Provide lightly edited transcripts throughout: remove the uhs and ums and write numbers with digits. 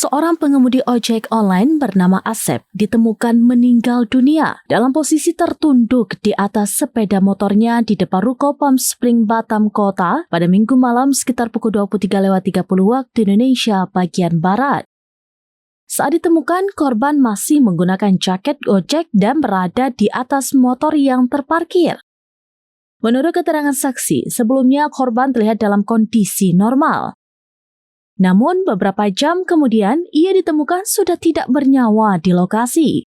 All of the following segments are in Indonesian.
Seorang pengemudi ojek online bernama Asep ditemukan meninggal dunia dalam posisi tertunduk di atas sepeda motornya di depan ruko Palm Spring, Batam Kota pada Minggu malam sekitar pukul 23.30 waktu Indonesia bagian Barat. Saat ditemukan, korban masih menggunakan jaket ojek dan berada di atas motor yang terparkir. Menurut keterangan saksi, sebelumnya korban terlihat dalam kondisi normal. Namun beberapa jam kemudian ia ditemukan sudah tidak bernyawa di lokasi.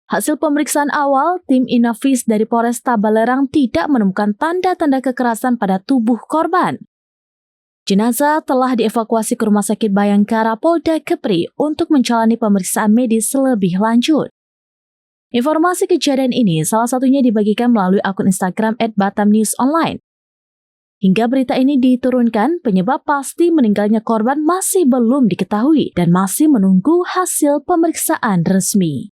Hasil pemeriksaan awal, tim Inavis dari Polresta Balerang tidak menemukan tanda-tanda kekerasan pada tubuh korban. Jenazah telah dievakuasi ke Rumah Sakit Bayangkara Polda Kepri untuk menjalani pemeriksaan medis lebih lanjut. Informasi kejadian ini salah satunya dibagikan melalui akun Instagram @batamnewsonline. Hingga berita ini diturunkan, penyebab pasti meninggalnya korban masih belum diketahui dan masih menunggu hasil pemeriksaan resmi.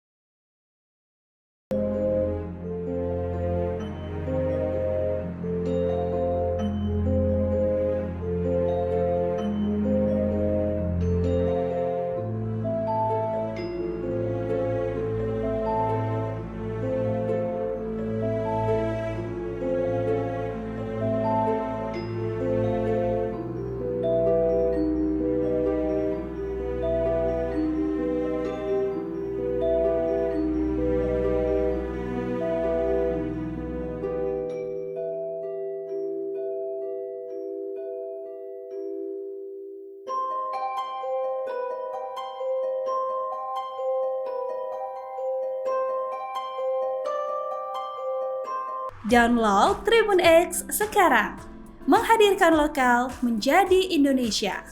Download Tribun X sekarang, menghadirkan lokal menjadi Indonesia.